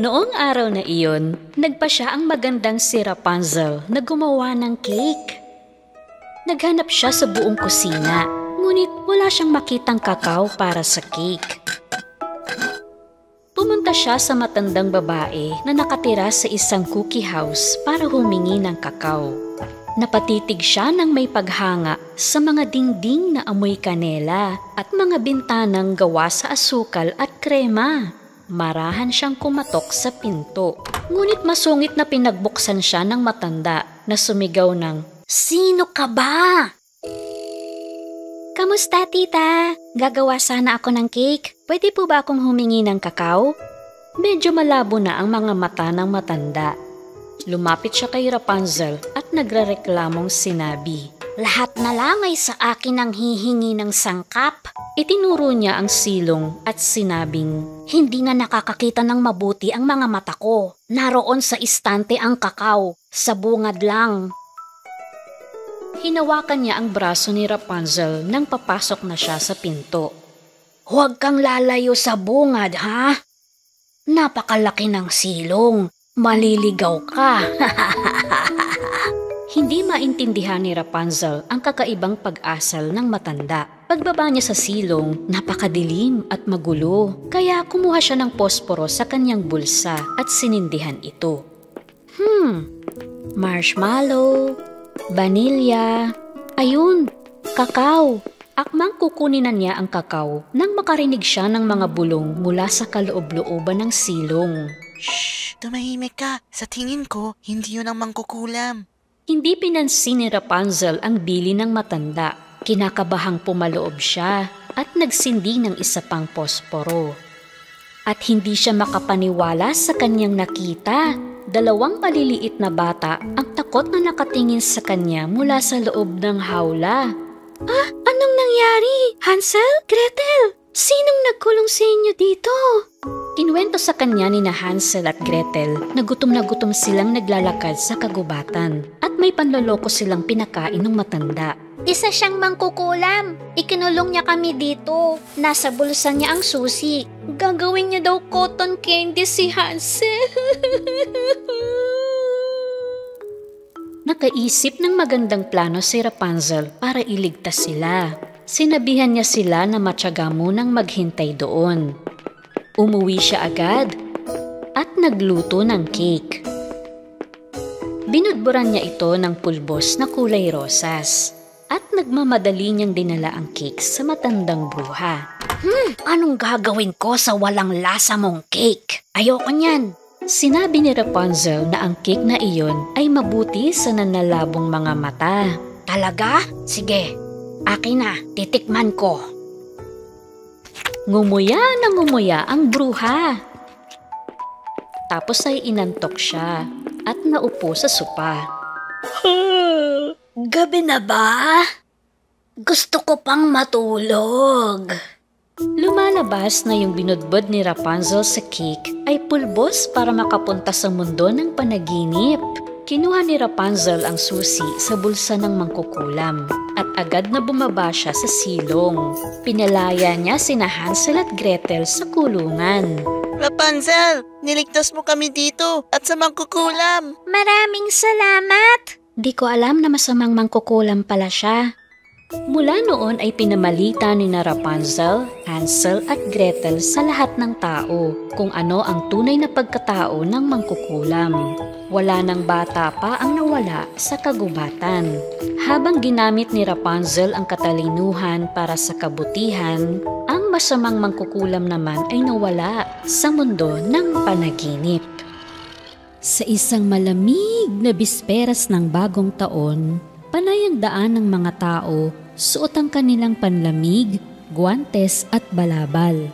Noong araw na iyon, nagpasya ang magandang si Rapunzel na gumawa ng cake. Naghanap siya sa buong kusina, ngunit wala siyang makitang kakao para sa cake. Pumunta siya sa matandang babae na nakatira sa isang cookie house para humingi ng kakao. Napatitig siya ng may paghanga sa mga dingding na amoy kanela at mga bintanang gawa sa asukal at krema. Marahan siyang kumatok sa pinto. Ngunit masungit na pinagbuksan siya ng matanda na sumigaw ng, "Sino ka ba?" "Kamusta, tita? Gagawa sana ako ng cake. Pwede po ba akong humingi ng kakao?" Medyo malabo na ang mga mata ng matanda. Lumapit siya kay Rapunzel at nagrereklamong sinabi, "Lahat na lang ay sa akin ang hihingi ng sangkap." Itinuro niya ang silong at sinabing, "Hindi nga nakakakita ng mabuti ang mga mata ko. Naroon sa istante ang kakao, sa bungad lang." Hinawakan niya ang braso ni Rapunzel nang papasok na siya sa pinto. "Huwag kang lalayo sa bungad, ha? Napakalaki ng silong. Maliligaw ka." Hindi maintindihan ni Rapunzel ang kakaibang pag-asal ng matanda. Pagbaba niya sa silong, napakadilim at magulo. Kaya kumuha siya ng posporo sa kanyang bulsa at sinindihan ito. Marshmallow, vanilya, ayun, kakao. Akmang kukunin na niya ang kakao nang makarinig siya ng mga bulong mula sa kaloob-looban ng silong. Shh! Tumahimik ka. Sa tingin ko, hindi yun ang mangkukulam. Hindi pinansin ni Rapunzel ang bili ng matanda. Kinakabahang pumaloob siya at nagsindi ng isa pang posporo. At hindi siya makapaniwala sa kanyang nakita. Dalawang maliliit na bata ang takot na nakatingin sa kanya mula sa loob ng hawla. Anong nangyari? Hansel? Gretel? Sinong nagkulong sa inyo dito? Kinuwento sa kanya ni na Hansel at Gretel na gutom silang naglalakad sa kagubatan at may panloloko silang pinakain ng matanda. "Isa siyang mangkukulam. Ikinulong niya kami dito. Nasa bulsa niya ang susi. Gagawin niya daw cotton candy si Hansel." Nakaisip ng magandang plano si Rapunzel para iligtas sila. Sinabihan niya sila na matyaga munang maghintay doon. Umuwi siya agad at nagluto ng cake. Binudburan niya ito ng pulbos na kulay rosas at nagmamadali niyang dinala ang cake sa matandang bruha. Anong gagawin ko sa walang lasa mong cake? Ayoko niyan." Sinabi ni Rapunzel na ang cake na iyon ay mabuti sa nanlalabong mga mata. "Talaga? Sige, akin na, titikman ko." Ngumuya na ngumuya ang bruha. Tapos ay inantok siya at naupo sa sopa. "Gabi na ba? Gusto ko pang matulog." Lumalabas na yung binudbud ni Rapunzel sa cake ay pulbos para makapunta sa mundo ng panaginip. Kinuha ni Rapunzel ang susi sa bulsa ng mangkukulam at agad na bumaba siya sa silong. Pinalaya niya sina Hansel at Gretel sa kulungan. Rapunzel, niligtas mo kami dito at sa mangkukulam. "Maraming salamat!" Di ko alam na masamang mangkukulam pala siya. Mula noon ay pinamalita ni na Rapunzel, Hansel at Gretel sa lahat ng tao kung ano ang tunay na pagkatao ng mangkukulam. Wala nang bata pa ang nawala sa kagubatan. Habang ginamit ni Rapunzel ang katalinuhan para sa kabutihan, ang masamang mangkukulam naman ay nawala sa mundo ng panaginip. Sa isang malamig na bisperas ng bagong taon, panay ang daan ng mga tao, suot ang kanilang panlamig, guwantes at balabal.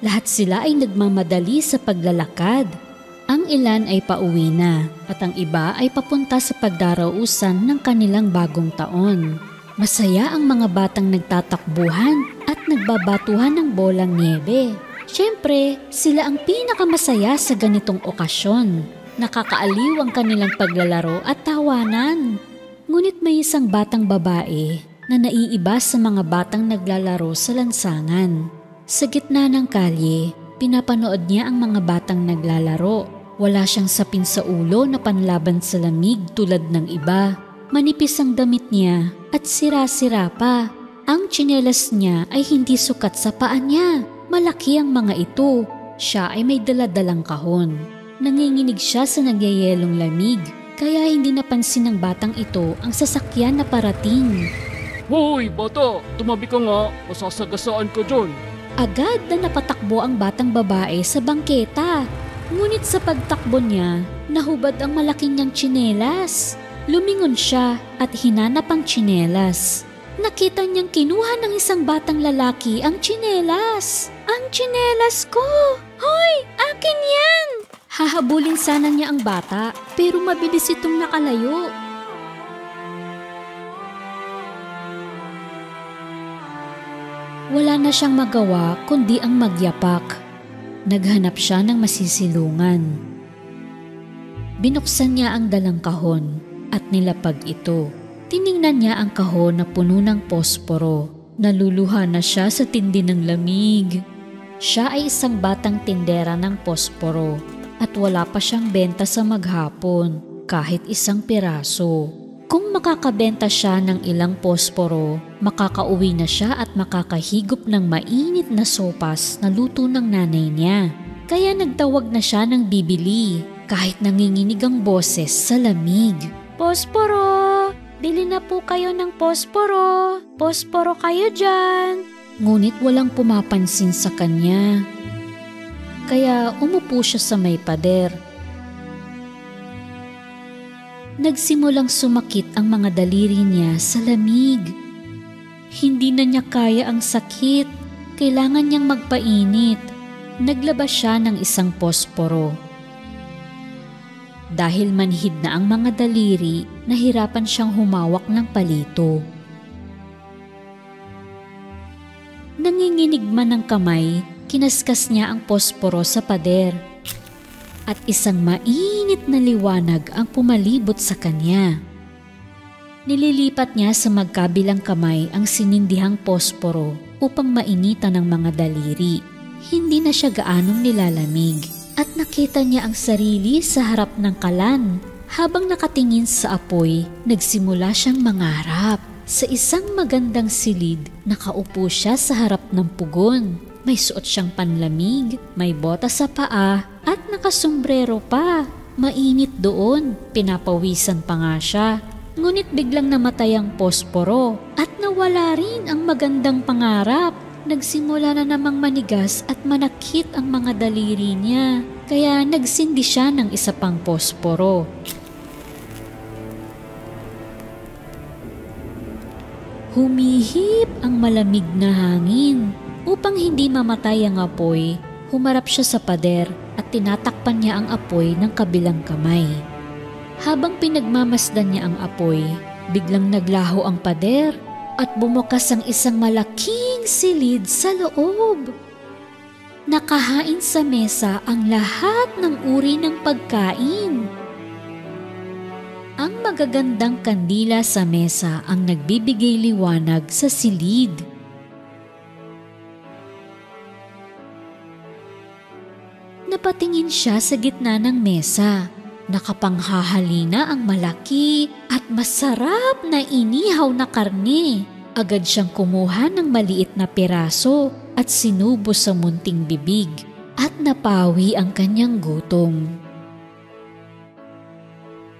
Lahat sila ay nagmamadali sa paglalakad. Ang ilan ay pauwi na at ang iba ay papunta sa pagdarausan ng kanilang bagong taon. Masaya ang mga batang nagtatakbuhan at nagbabatuhan ng bolang niebe. Siyempre, sila ang pinakamasaya sa ganitong okasyon. Nakakaaliw ang kanilang paglalaro at tawanan. Ngunit may isang batang babae na naiiba sa mga batang naglalaro sa lansangan. Sa gitna ng kalye, Pinapanood niya ang mga batang naglalaro. Wala siyang sapin sa ulo na panlaban sa lamig tulad ng iba. Manipis ang damit niya at sira-sira pa. Ang tsinelas niya ay hindi sukat sa paa niya. Malaki ang mga ito. Siya ay may daladalang kahon. Nanginginig siya sa nagyayelong lamig, kaya hindi napansin ng batang ito ang sasakyan na parating. Hoy, bata! Tumabi ka nga! Masasagasaan ka dyan! Agad na napatakbo ang batang babae sa bangketa. Ngunit sa pagtakbo niya, nahubad ang malaki niyang tsinelas. Lumingon siya at hinanap ang tsinelas. Nakita niyang kinuha ng isang batang lalaki ang tsinelas. Ang tsinelas ko! Hoy! Akin yan! Hahabulin sana niya ang bata, pero mabilis itong nakalayo. Wala na siyang magawa kundi ang magyapak. Naghanap siya ng masisilungan. Binuksan niya ang dalang kahon at nilapag ito. Tiningnan niya ang kahon na puno ng posporo. Naluluha na siya sa tindi ng lamig. Siya ay isang batang tindera ng posporo at wala pa siyang benta sa maghapon kahit isang piraso. Kung makakabenta siya ng ilang posporo, makakauwi na siya at makakahigop ng mainit na sopas na luto ng nanay niya. Kaya nagtawag na siya ng bibili kahit nanginginig ang boses sa lamig. Posporo! Bili na po kayo ng posporo! Posporo kayo dyan! Ngunit walang pumapansin sa kanya. Kaya umupo siya sa may pader. Nagsimulang sumakit ang mga daliri niya sa lamig. Hindi na niya kaya ang sakit. Kailangan niyang magpainit. Naglabas siya ng isang posporo. Dahil manhid na ang mga daliri, nahirapan siyang humawak ng palito. Nanginginig man ang kamay, kinaskas niya ang posporo sa pader. At isang mainit na liwanag ang pumalibot sa kanya. Nililipat niya sa magkabilang kamay ang sinindihang posporo upang mainitan ng mga daliri. Hindi na siya gaanong nilalamig at nakita niya ang sarili sa harap ng kalan. Habang nakatingin sa apoy, nagsimula siyang mangarap. Sa isang magandang silid, nakaupo siya sa harap ng pugon. May suot siyang panlamig, may bota sa paa at nakasombrero pa. Mainit doon, pinapawisan pa nga siya. Ngunit biglang namatay ang posporo at nawala rin ang magandang pangarap. Nagsimula na namang manigas at manakit ang mga daliri niya, kaya nagsindi siya ng isa pang posporo. Humihip ang malamig na hangin. Upang hindi mamatay ang apoy, humarap siya sa pader at tinatakpan niya ang apoy ng kabilang kamay. Habang pinagmamasdan niya ang apoy, biglang naglaho ang pader at bumukas ang isang malaking silid sa loob. Nakahain sa mesa ang lahat ng uri ng pagkain. Ang magagandang kandila sa mesa ang nagbibigay liwanag sa silid. Napatingin siya sa gitna ng mesa. Nakapanghahalina ang malaki at masarap na inihaw na karne. Agad siyang kumuha ng maliit na piraso at sinubo sa munting bibig at napawi ang kanyang gutom.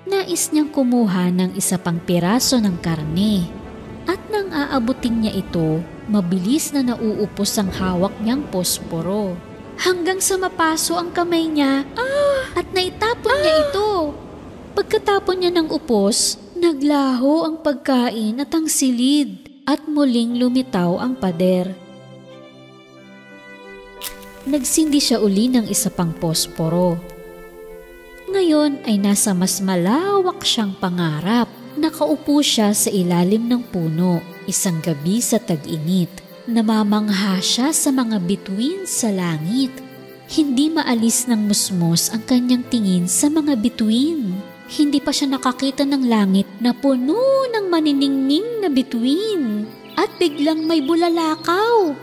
Nais niyang kumuha ng isa pang piraso ng karne at nang aabutin niya ito, mabilis na nauupos ang hawak niyang posporo. Hanggang sa mapaso ang kamay niya at naitapon niya ito. Pagkatapon niya ng upos, naglaho ang pagkain at ang silid at muling lumitaw ang pader. Nagsindi siya uli ng isa pang posporo. Ngayon ay nasa mas malawak siyang pangarap. Nakaupo siya sa ilalim ng puno, isang gabi sa tag-init. Namamangha siya sa mga bituin sa langit. Hindi maalis ng musmos ang kanyang tingin sa mga bituin. Hindi pa siya nakakita ng langit na puno ng maniningning na bituin. At biglang may bulalakaw.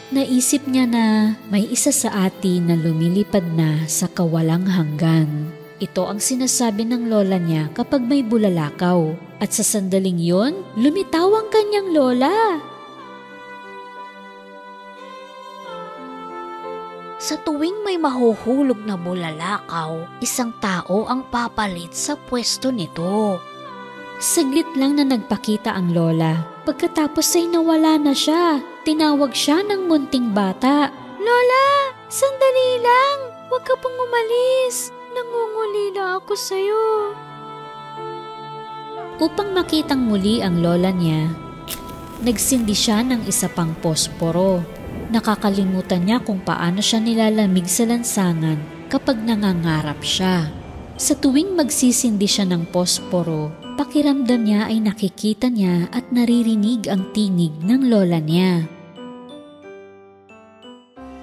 Naisip niya na may isa sa atin na lumilipad na sa kawalang hanggan. Ito ang sinasabi ng lola niya kapag may bulalakaw. At sa sandaling yon, lumitaw ang kanyang lola. Sa tuwing may mahuhulog na bulalakaw, isang tao ang papalit sa pwesto nito. Saglit lang na nagpakita ang lola. Pagkatapos ay nawala na siya. Tinawag siya ng munting bata. Lola, sandali lang. Huwag ka pong umalis. Nangungulila ako sa'yo. Upang makitang muli ang lola niya, nagsindi siya ng isa pang posporo. Nakakalimutan niya kung paano siya nilalamig sa lansangan kapag nangangarap siya. Sa tuwing magsisindi siya ng posporo, pakiramdam niya ay nakikita niya at naririnig ang tinig ng lola niya.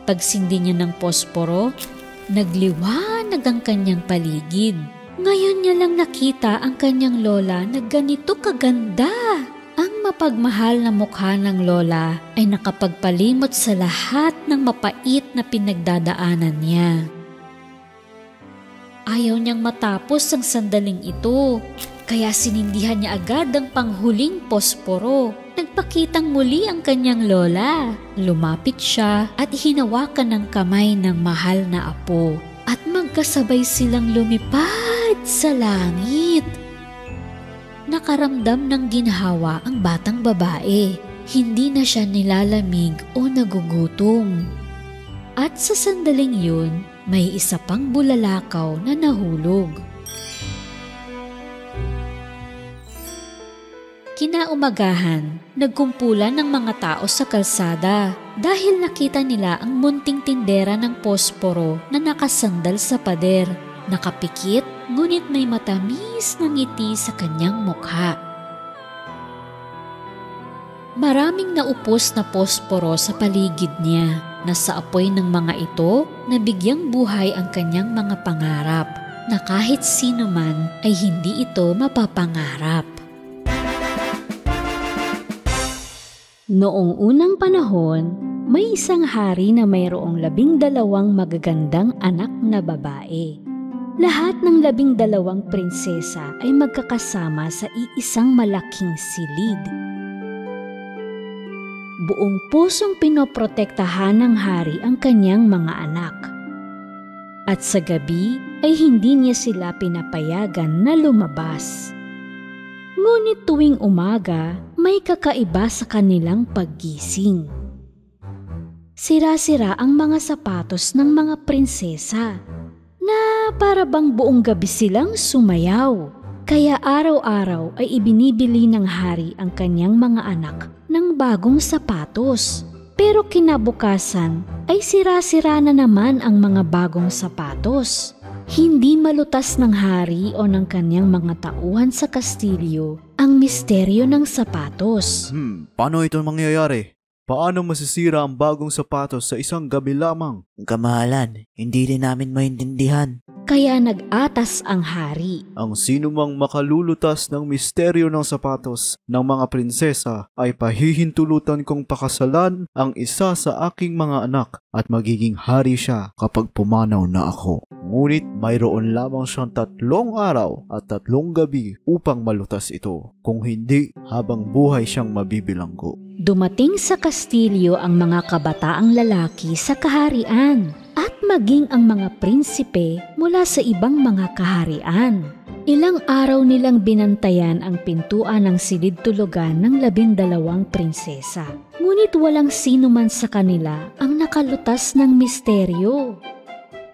Pagsindi niya ng posporo, nagliwanag ang kanyang paligid. Ngayon niya lang nakita ang kanyang lola na ganito kaganda. Ang mapagmahal na mukha ng lola ay nakapagpalimot sa lahat ng mapait na pinagdadaanan niya. Ayaw niyang matapos ang sandaling ito, kaya sinindihan niya agad ang panghuling posporo. Nagpakitang muli ang kanyang lola. Lumapit siya at hinawakan ng kamay ng mahal na apo at magkasabay silang lumipad sa langit. Nakaramdam ng ginhawa ang batang babae. Hindi na siya nilalamig o nagugutom. At sa sandaling yun, may isa pang bulalakaw na nahulog. Kinaumagahan, nagkumpulan ng mga tao sa kalsada dahil nakita nila ang munting tindera ng posporo na nakasandal sa pader. Nakapikit, ngunit may matamis na ngiti sa kanyang mukha. Maraming naupos na posporo sa paligid niya. Nasa apoy ng mga ito, nabigyang buhay ang kanyang mga pangarap na kahit sino man ay hindi ito mapapangarap. Noong unang panahon, may isang hari na mayroong 12 magagandang anak na babae. Lahat ng 12 prinsesa ay magkakasama sa iisang malaking silid. Buong pusong pinoprotektahan ng hari ang kanyang mga anak. At sa gabi ay hindi niya sila pinapayagan na lumabas. Ngunit tuwing umaga, may kakaiba sa kanilang paggising. Sira-sira ang mga sapatos ng mga prinsesa na para bang buong gabi silang sumayaw. Kaya araw-araw ay ibinibili ng hari ang kanyang mga anak ng bagong sapatos. Pero kinabukasan ay sira-sira na naman ang mga bagong sapatos. Hindi malutas ng hari o ng kanyang mga tauhan sa kastilyo ang misteryo ng sapatos. Paano ito mangyayari? Paano masisira ang bagong sapatos sa isang gabi lamang? Kamahalan, hindi rin namin maintindihan. Kaya nag-atas ang hari. Ang sinumang makalulutas ng misteryo ng sapatos ng mga prinsesa ay pahihintulutan kong pakasalan ang isa sa aking mga anak at magiging hari siya kapag pumanaw na ako. Ngunit mayroon lamang siyang 3 araw at 3 gabi upang malutas ito. Kung hindi, habang buhay siyang mabibilanggo. Dumating sa kastilyo ang mga kabataang lalaki sa kaharian at maging ang mga prinsipe mula sa ibang mga kaharian. Ilang araw nilang binantayan ang pintuan ng silid tulugan ng 12 prinsesa. Ngunit walang sino man sa kanila ang nakalutas ng misteryo.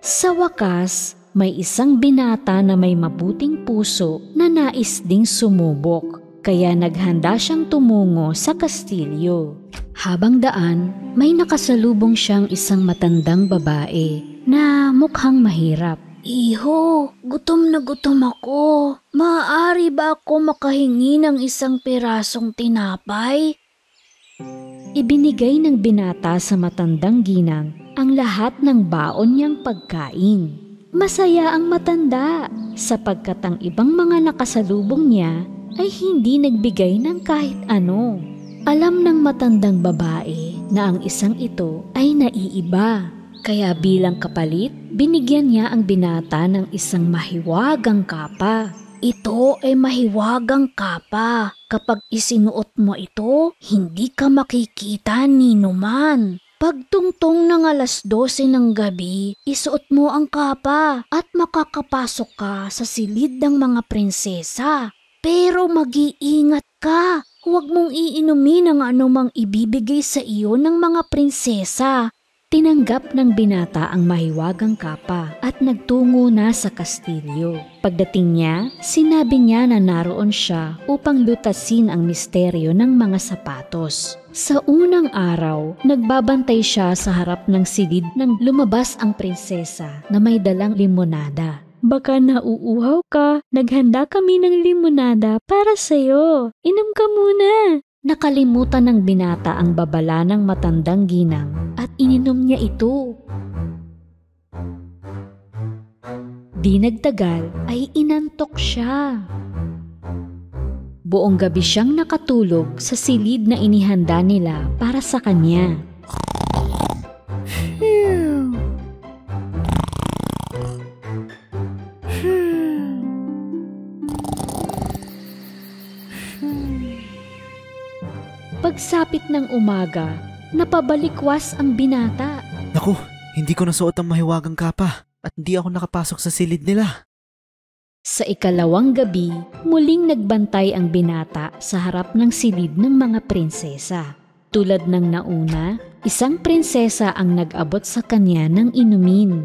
Sa wakas, may isang binata na may mabuting puso na nais ding sumubok. Kaya naghanda siyang tumungo sa kastilyo. Habang daan, may nakasalubong siyang isang matandang babae na mukhang mahirap. Iho, gutom na gutom ako. Maaari ba ako makahingi ng isang pirasong tinapay? Ibinigay ng binata sa matandang ginang ang lahat ng baon niyang pagkain. Masaya ang matanda sapagkat ang ibang mga nakasalubong niya ay hindi nagbigay ng kahit ano. Alam ng matandang babae na ang isang ito ay naiiba. Kaya bilang kapalit, binigyan niya ang binata ng isang mahiwagang kapa. Ito ay mahiwagang kapa. Kapag isinuot mo ito, hindi ka makikita ni numan. Pagtungtong ng 12:00 ng gabi, isuot mo ang kapa at makakapasok ka sa silid ng mga prinsesa. Pero mag-iingat ka, huwag mong iinumin ang anumang ibibigay sa iyo ng mga prinsesa. Tinanggap ng binata ang mahiwagang kapa at nagtungo na sa kastilyo. Pagdating niya, sinabi niya na naroon siya upang lutasin ang misteryo ng mga sapatos. Sa unang araw, nagbabantay siya sa harap ng silid nang lumabas ang prinsesa na may dalang limonada. Baka nauuhaw ka, naghanda kami ng limonada para sa'yo. Inom ka muna. Nakalimutan ng binata ang babala ng matandang ginang at ininom niya ito. Di nagtagal ay inantok siya. Buong gabi siyang nakatulog sa silid na inihanda nila para sa kanya. Pagsapit ng umaga, napabalikwas ang binata. Naku, hindi ko nasuot ang mahiwagang kapa at hindi ako nakapasok sa silid nila. Sa ikalawang gabi, muling nagbantay ang binata sa harap ng silid ng mga prinsesa. Tulad ng nauna, isang prinsesa ang nag-abot sa kanya ng inumin.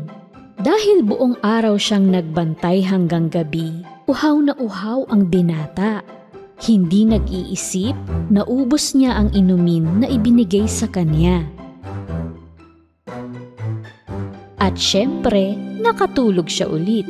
Dahil buong araw siyang nagbantay hanggang gabi, uhaw na uhaw ang binata. Hindi nag-iisip, naubos niya ang inumin na ibinigay sa kanya. At syempre, nakatulog siya ulit.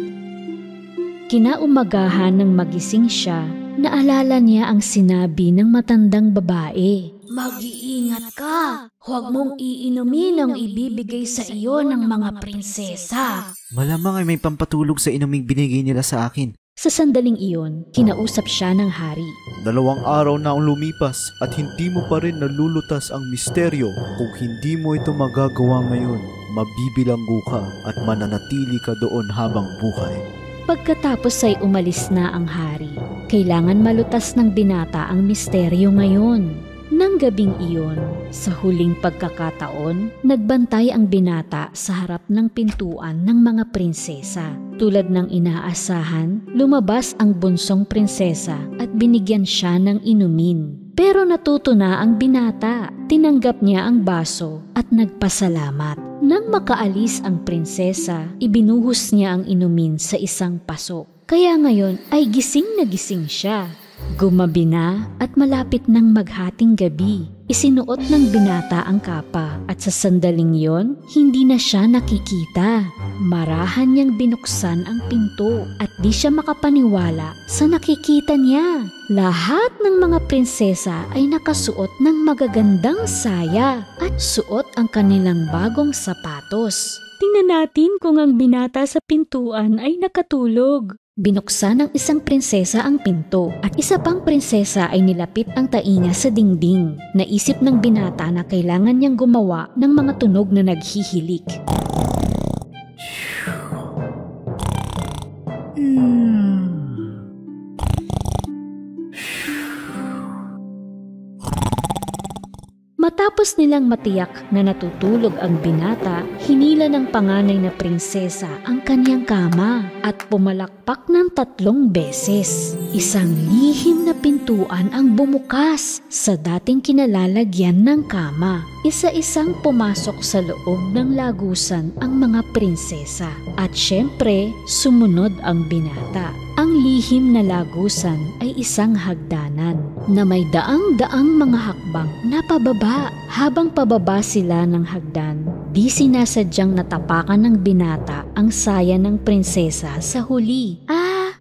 Kinaumagahan nang magising siya, naalala niya ang sinabi ng matandang babae. Mag-iingat ka, huwag mong iinumin ang ibibigay sa iyo ng mga prinsesa. Malamang ay may pampatulog sa inuming binigay nila sa akin. Sa sandaling iyon, kinausap siya ng hari. 2 araw na ang lumipas at hindi mo pa rin nalulutas ang misteryo. Kung hindi mo ito magagawa ngayon, mabibilanggo ka at mananatili ka doon habang buhay. Pagkatapos ay umalis na ang hari. Kailangan malutas ng binata ang misteryo ngayon. Nang gabing iyon, sa huling pagkakataon, nagbantay ang binata sa harap ng pintuan ng mga prinsesa. Tulad ng inaasahan, lumabas ang bunsong prinsesa at binigyan siya ng inumin. Pero natuto na ang binata, tinanggap niya ang baso at nagpasalamat. Nang makaalis ang prinsesa, ibinuhos niya ang inumin sa isang paso. Kaya ngayon ay gising na gising siya. Gumabi na at malapit ng maghating gabi. Isinuot ng binata ang kapa at sa sandaling yon, hindi na siya nakikita. Marahan niyang binuksan ang pinto at di siya makapaniwala sa nakikita niya. Lahat ng mga prinsesa ay nakasuot ng magagandang saya at suot ang kanilang bagong sapatos. Tingnan natin kung ang binata sa pintuan ay nakatulog. Binuksan ng isang prinsesa ang pinto at isa pang prinsesa ay nilapit ang tainga sa dingding. Naisip ng binata na kailangan niyang gumawa ng mga tunog na naghihilik. Matapos nilang matiyak na natutulog ang binata, hinila ng panganay na prinsesa ang kanyang kama at pumalakpak ng 3 beses. Isang lihim na pintuan ang bumukas sa dating kinalalagyan ng kama. Isa-isang pumasok sa loob ng lagusan ang mga prinsesa. At syempre, sumunod ang binata. Ang lihim na lagusan ay isang hagdanan na may daang-daang mga hakbang na pababa. Habang pababa sila ng hagdan, di sinasadyang natapakan ng binata ang saya ng prinsesa sa huli.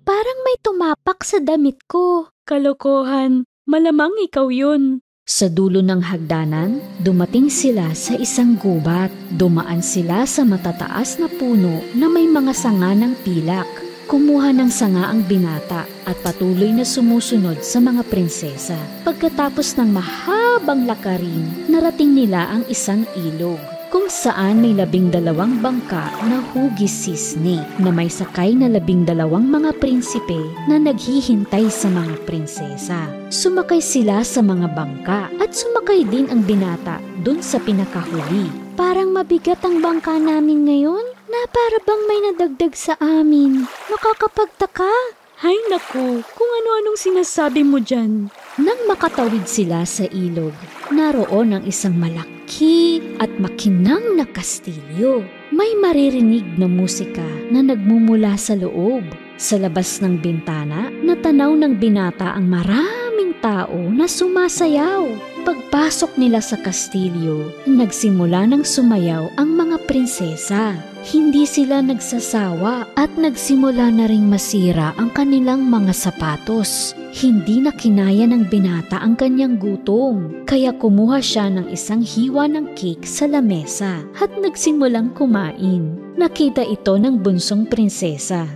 Parang may tumapak sa damit ko. Kalokohan, malamang ikaw yun. Sa dulo ng hagdanan, dumating sila sa isang gubat. Dumaan sila sa matataas na puno na may mga sanga ng pilak. Kumuha ng sanga ang binata at patuloy na sumusunod sa mga prinsesa. Pagkatapos ng mahabang lakarin, narating nila ang isang ilog kung saan may 12 bangka na hugis sisni na may sakay na 12 mga prinsipe na naghihintay sa mga prinsesa. Sumakay sila sa mga bangka at sumakay din ang binata dun sa pinakahuli. Parang mabigat ang bangka namin ngayon na para bang may nadagdag sa amin. Nakakapagtaka. Hay naku, kung ano-anong sinasabi mo dyan. Nang makatawid sila sa ilog, naroon ang isang malaki at makinang na kastilyo. May maririnig na musika na nagmumula sa loob. Sa labas ng bintana, natanaw ng binata ang maraming tao na sumasayaw. Pagpasok nila sa kastilyo, nagsimula ng sumayaw ang mga prinsesa. Hindi sila nagsasawa at nagsimula na ring masira ang kanilang mga sapatos. Hindi na kinaya ng binata ang kanyang gutom, kaya kumuha siya ng isang hiwa ng cake sa lamesa at nagsimulang kumain. Nakita ito ng bunsong prinsesa.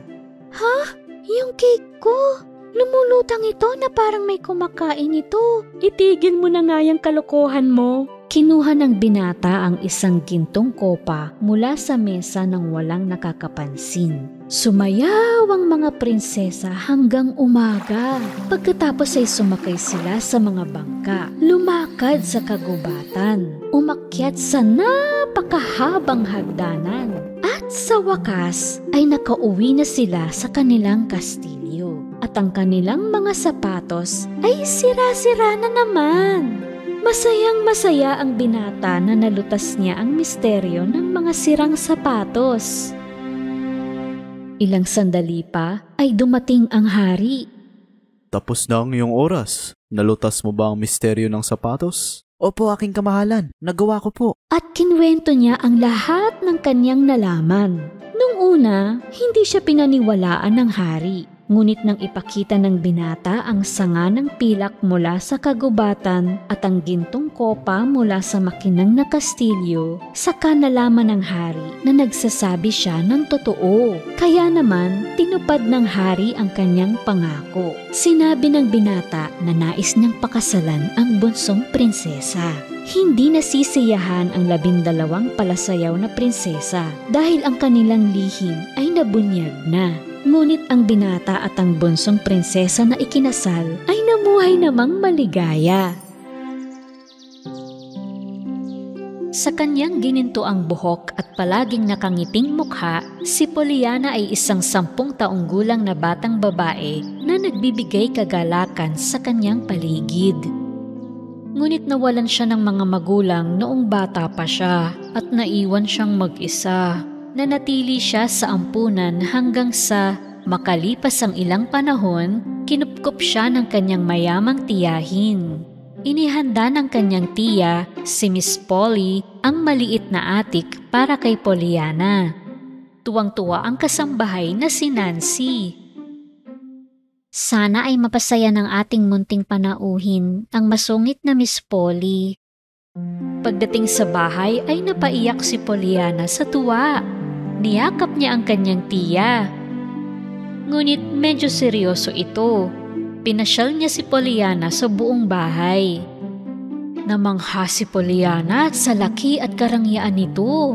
Ha? Yung cake ko? Lumulutang ito na parang may kumakain ito. Itigil mo na nga yung kalokohan mo. Kinuha ng binata ang isang gintong kopa mula sa mesa nang walang nakakapansin. Sumayaw ang mga prinsesa hanggang umaga. Pagkatapos ay sumakay sila sa mga bangka, lumakad sa kagubatan, umakyat sa napakahabang hagdanan. At sa wakas ay nakauwi na sila sa kanilang kastilyo. At ang kanilang mga sapatos ay sira-sira na naman. Masayang-masaya ang binata na nalutas niya ang misteryo ng mga sirang sapatos. Ilang sandali pa ay dumating ang hari. Tapos na ang iyong oras. Nalutas mo ba ang misteryo ng sapatos? Opo, aking kamahalan. Nagawa ko po. At kinwento niya ang lahat ng kanyang nalaman. Nung una, hindi siya pinaniwalaan ng hari. Ngunit nang ipakita ng binata ang sanga ng pilak mula sa kagubatan at ang gintong kopa mula sa makinang na kastilyo, saka nalaman ng hari na nagsasabi siya ng totoo. Kaya naman, tinupad ng hari ang kanyang pangako. Sinabi ng binata na nais niyang pakasalan ang bunsong prinsesa. Hindi nasisiyahan ang 12 palasayaw na prinsesa dahil ang kanilang lihim ay nabunyag na. Ngunit ang binata at ang bunsong prinsesa na ikinasal ay namuhay namang maligaya. Sa kanyang ginintuang buhok at palaging nakangiting mukha, si Pollyanna ay isang 10 taong gulang na batang babae na nagbibigay kagalakan sa kanyang paligid. Ngunit nawalan siya ng mga magulang noong bata pa siya at naiwan siyang mag-isa. Nanatili siya sa ampunan hanggang sa makalipas ang ilang panahon, kinupkup siya ng kanyang mayamang tiyahin. Inihanda ng kanyang tiya, si Miss Polly, ang maliit na atik para kay Pollyanna. Tuwang-tuwa ang kasambahay na si Nancy. Sana ay mapasaya ng ating munting panauhin ang masungit na Miss Polly. Pagdating sa bahay ay napaiyak si Pollyanna sa tuwa. Niyakap niya ang kanyang tiya. Ngunit medyo seryoso ito. Pinasyal niya si Pollyanna sa buong bahay. Namangha si Pollyanna sa laki at karangyaan nito.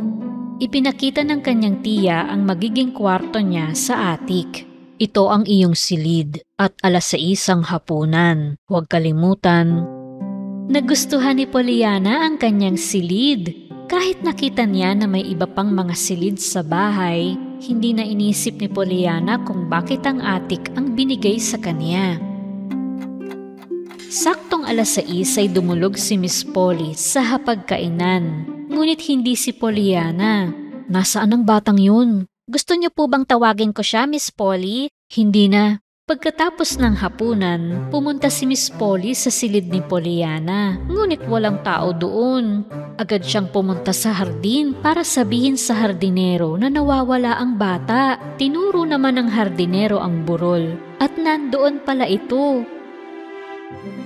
Ipinakita ng kanyang tiya ang magiging kwarto niya sa atik. Ito ang iyong silid at 6:00 hapunan. Huwag kalimutan. Nagustuhan ni Pollyanna ang kanyang silid. Kahit nakita niya na may iba pang mga silid sa bahay, hindi na inisip ni Pollyanna kung bakit ang atik ang binigay sa kanya. Saktong 6:00 ay dumulog si Miss Polly sa hapagkainan. Ngunit hindi si Pollyanna. Nasaan ang batang yun? Gusto niyo po bang tawagin ko siya, Miss Polly? Hindi na. Pagkatapos ng hapunan, pumunta si Miss Polly sa silid ni Pollyanna. Ngunit walang tao doon. Agad siyang pumunta sa hardin para sabihin sa hardinero na nawawala ang bata. Tinuro naman ng hardinero ang burol at nandoon pala ito.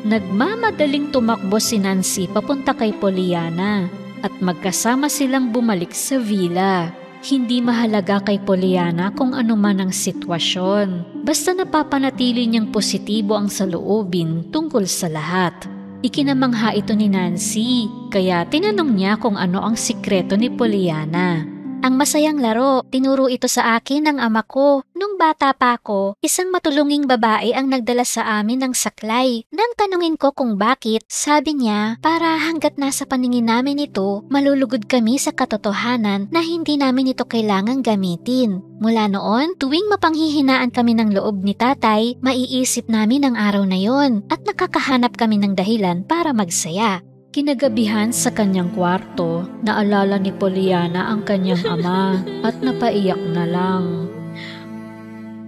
Nagmamadaling tumakbo si Nancy papunta kay Pollyanna at magkasama silang bumalik sa villa. Hindi mahalaga kay Pollyanna kung ano man ang sitwasyon. Basta napapanatili niyang positibo ang saloobin tungkol sa lahat. Ikinamangha ito ni Nancy, kaya tinanong niya kung ano ang sikreto ni Pollyanna. Ang masayang laro, tinuro ito sa akin ng ama ko. Nung bata pa ako, isang matulunging babae ang nagdala sa amin ng saklay. Nang tanungin ko kung bakit, sabi niya, para hanggat nasa paningin namin ito, malulugod kami sa katotohanan na hindi namin ito kailangang gamitin. Mula noon, tuwing mapanghihinaan kami ng loob ni tatay, maiisip namin ang araw na yon at nakakahanap kami ng dahilan para magsaya. Kinagabihan sa kanyang kwarto, naalala ni Pollyanna ang kanyang ama at napaiyak na lang.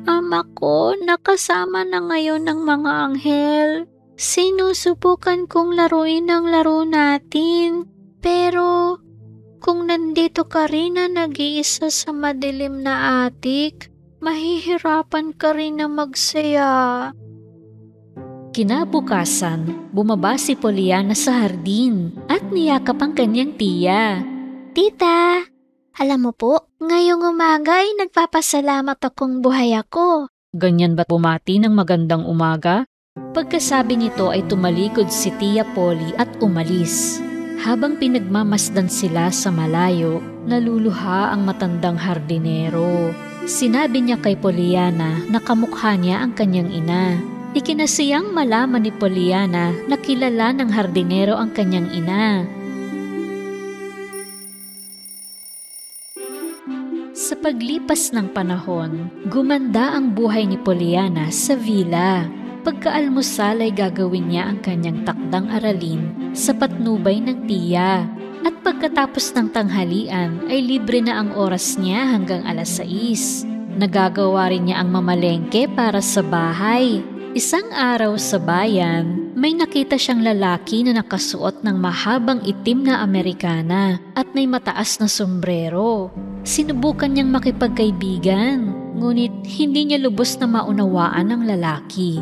Ama ko, nakasama na ngayon ng mga anghel. Sinusubukan kong laruin ang laro natin. Pero kung nandito ka rin na nag-iisa sa madilim na atik, mahihirapan ka rin na magsaya. Kinabukasan, bumaba si Pollyanna sa hardin at niyakap ang kanyang tiya. Tita, alam mo po, ngayong umaga ay nagpapasalamat akong buhay ako. Ganyan ba't bumati ng magandang umaga? Pagkasabi nito ay tumalikod si Tia Polly at umalis. Habang pinagmamasdan sila sa malayo, naluluha ang matandang hardinero. Sinabi niya kay Pollyanna na kamukha niya ang kanyang ina. Ikinasiyang malaman ni Pollyanna na kilala ng hardinero ang kanyang ina. Sa paglipas ng panahon, gumanda ang buhay ni Pollyanna sa villa. Pagkaalmusal ay gagawin niya ang kanyang takdang aralin sa patnubay ng tiya. At pagkatapos ng tanghalian ay libre na ang oras niya hanggang 6:00. Nagagawa rin niya ang mamalengke para sa bahay. Isang araw sa bayan, may nakita siyang lalaki na nakasuot ng mahabang itim na Amerikana at may mataas na sombrero. Sinubukan niyang makipagkaibigan, ngunit hindi niya lubos na maunawaan ang lalaki.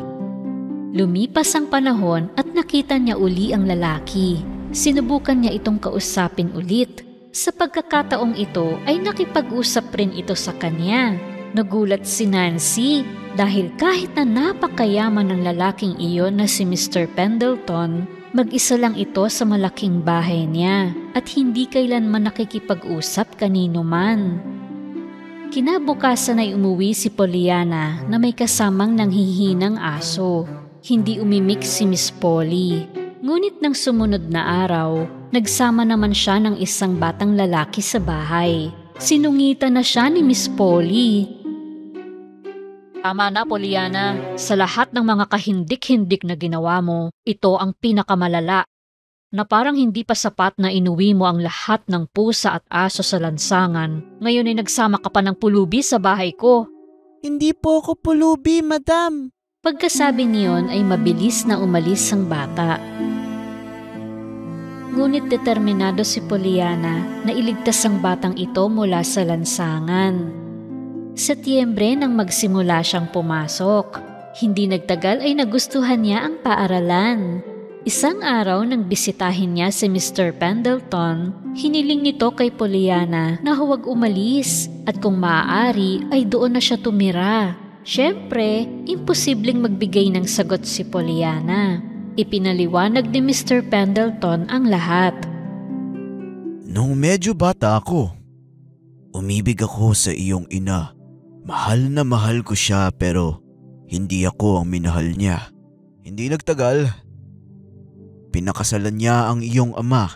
Lumipas ang panahon at nakita niya uli ang lalaki. Sinubukan niya itong kausapin ulit. Sa pagkakataong ito ay nakipag-usap rin ito sa kanya. Nagulat si Nancy dahil kahit na napakayaman ng lalaking iyon na si Mr. Pendleton, mag-isa lang ito sa malaking bahay niya at hindi kailanman nakikipag-usap kanino man. Kinabukasan ay umuwi si Pollyanna na may kasamang nanghihinang aso. Hindi umimik si Miss Polly. Ngunit nang sumunod na araw, nagsama naman siya ng isang batang lalaki sa bahay. Sinungitan na siya ni Miss Polly. Tama na, Pollyanna. Sa lahat ng mga kahindik-hindik na ginawa mo, ito ang pinakamalala. Na parang hindi pa sapat na inuwi mo ang lahat ng pusa at aso sa lansangan. Ngayon ay nagsama ka pa ng pulubi sa bahay ko. Hindi po ako pulubi, madam. Pagkasabi niyon ay mabilis na umalis ang bata. Ngunit determinado si Pollyanna na iligtas ang batang ito mula sa lansangan. Sa Setyembre nang magsimula siyang pumasok. Hindi nagtagal ay nagustuhan niya ang paaralan. Isang araw nang bisitahin niya si Mr. Pendleton, hiniling nito kay Pollyanna na huwag umalis at kung maaari ay doon na siya tumira. Siyempre, imposibleng magbigay ng sagot si Pollyanna. Ipinaliwanag ni Mr. Pendleton ang lahat. Nung medyo bata ako, umibig ako sa iyong ina. Mahal na mahal ko siya pero hindi ako ang minahal niya. Hindi nagtagal, pinakasalan niya ang iyong ama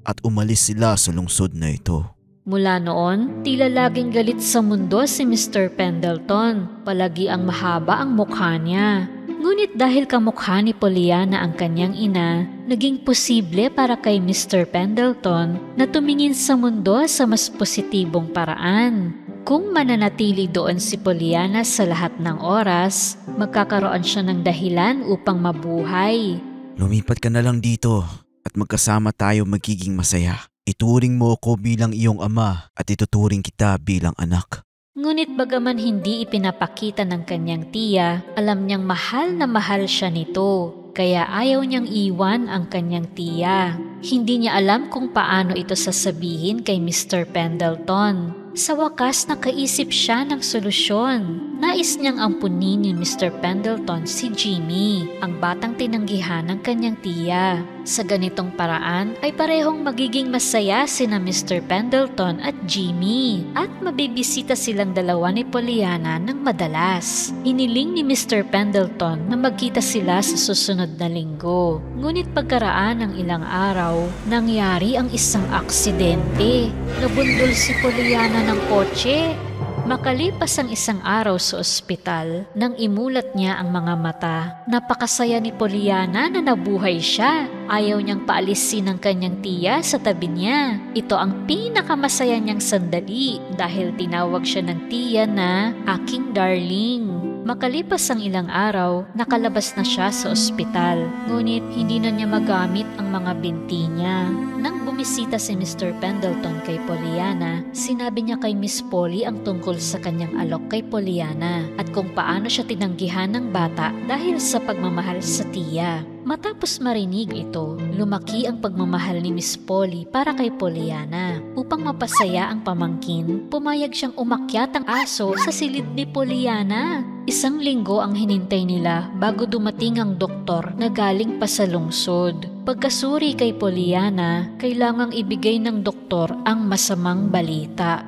at umalis sila sa lungsod na ito. Mula noon, tila laging galit sa mundo si Mr. Pendleton. Palagi ang mahaba ang mukha niya. Ngunit dahil kamukha ni Pollyanna ang kanyang ina, naging posible para kay Mr. Pendleton na tumingin sa mundo sa mas positibong paraan. Kung mananatili doon si Pollyanna sa lahat ng oras, magkakaroon siya ng dahilan upang mabuhay. Lumipat ka na lang dito at magkasama tayo magiging masaya. Ituring mo ako bilang iyong ama at ituturing kita bilang anak. Ngunit bagaman hindi ipinapakita ng kanyang tiya, alam niyang mahal na mahal siya nito. Kaya ayaw niyang iwan ang kanyang tiya. Hindi niya alam kung paano ito sasabihin kay Mr. Pendleton. Sa wakas nakaisip siya ng solusyon. Nais niyang ampunin ni Mr. Pendleton si Jimmy, ang batang tinanggihan ng kanyang tiya. Sa ganitong paraan ay parehong magiging masaya sina Mr. Pendleton at Jimmy at mabibisita silang dalawa ni Pollyanna ng madalas. Iniling ni Mr. Pendleton na magkita sila sa susunod na linggo. Ngunit pagkaraan ng ilang araw, nangyari ang isang aksidente. Nabundol si Pollyanna ng kotse. Makalipas ang isang araw sa ospital, nang imulat niya ang mga mata, napakasaya ni Pollyanna na nabuhay siya. Ayaw niyang paalisin ang kanyang tiya sa tabi niya. Ito ang pinakamasaya niyang sandali dahil tinawag siya ng tiya na aking darling. Makalipas ang ilang araw, nakalabas na siya sa ospital. Ngunit hindi na niya magamit ang mga binti niya. Nang bumisita si Mr. Pendleton kay Pollyanna, sinabi niya kay Miss Polly ang tungkol sa kanyang alok kay Pollyanna at kung paano siya tinanggihan ng bata dahil sa pagmamahal sa tiya. Matapos marinig ito, lumaki ang pagmamahal ni Miss Polly para kay Pollyanna. Upang mapasaya ang pamangkin, pumayag siyang umakyat ang aso sa silid ni Pollyanna. Isang linggo ang hinintay nila bago dumating ang doktor na galing pa sa lungsod. Pagkasuri kay Pollyanna, kailangang ibigay ng doktor ang masamang balita.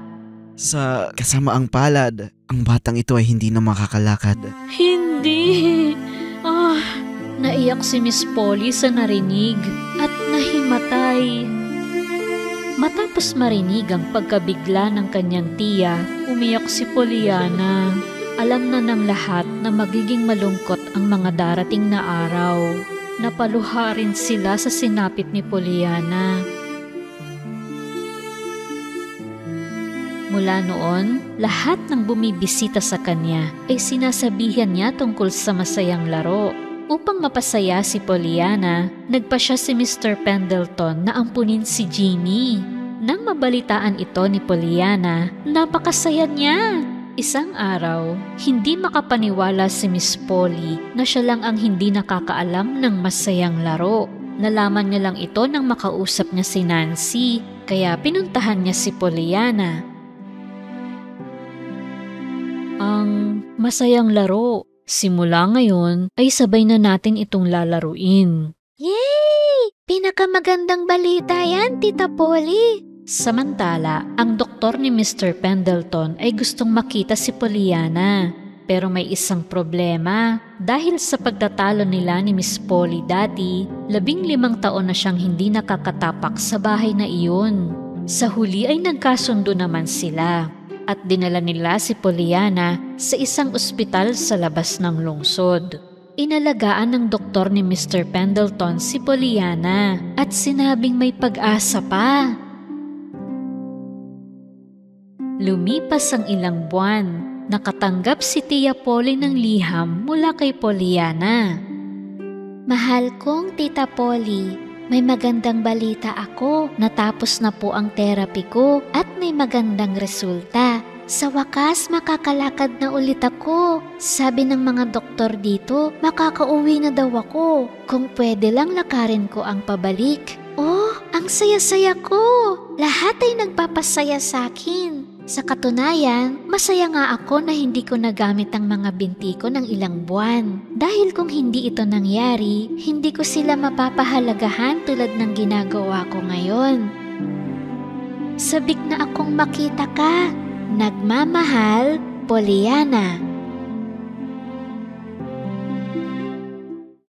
Sa kasamaang palad, ang batang ito ay hindi na makakalakad. Hindi! Naiyak si Miss Polly sa narinig at nahimatay. Matapos marinig ang pagkabigla ng kanyang tiya, umiyak si Pollyanna. Alam na ng lahat na magiging malungkot ang mga darating na araw. Napaluha rin sila sa sinapit ni Pollyanna. Mula noon, lahat ng bumibisita sa kanya ay sinasabihan niya tungkol sa masayang laro. Upang mapasaya si Pollyanna, nagpasya si Mr. Pendleton na ampunin si Jimmy. Nang mabalitaan ito ni Pollyanna, napakasaya niya. Isang araw, hindi makapaniwala si Miss Polly na siya lang ang hindi nakakaalam ng masayang laro. Nalaman niya lang ito nang makausap niya si Nancy, kaya pinuntahan niya si Pollyanna. Ang masayang laro. Simula ngayon ay sabay na natin itong lalaruin. Yay! Pinakamagandang balita yan, Tita Polly. Samantala, ang doktor ni Mr. Pendleton ay gustong makita si Pollyanna. Pero may isang problema. Dahil sa pagtatalo nila ni Miss Polly dati, 15 taon na siyang hindi nakakatapak sa bahay na iyon. Sa huli ay nagkasundo naman sila. At dinala nila si Pollyanna sa isang ospital sa labas ng lungsod. Inalagaan ng doktor ni Mr. Pendleton si Pollyanna at sinabing may pag-asa pa. Lumipas ang ilang buwan, nakatanggap si Tia Polly ng liham mula kay Pollyanna. Mahal kong Tita Polly, may magandang balita ako. Natapos na po ang therapy ko at may magandang resulta. Sa wakas, makakalakad na ulit ako. Sabi ng mga doktor dito, makakauwi na daw ako. Kung pwede lang lakarin ko ang pabalik. Oh, ang saya-saya ko. Lahat ay nagpapasaya sa akin. Sa katunayan, masaya nga ako na hindi ko nagamit ang mga binti ko ng ilang buwan. Dahil kung hindi ito nangyari, hindi ko sila mapapahalagahan tulad ng ginagawa ko ngayon. Sabik na akong makita ka. Nagmamahal, Pollyanna.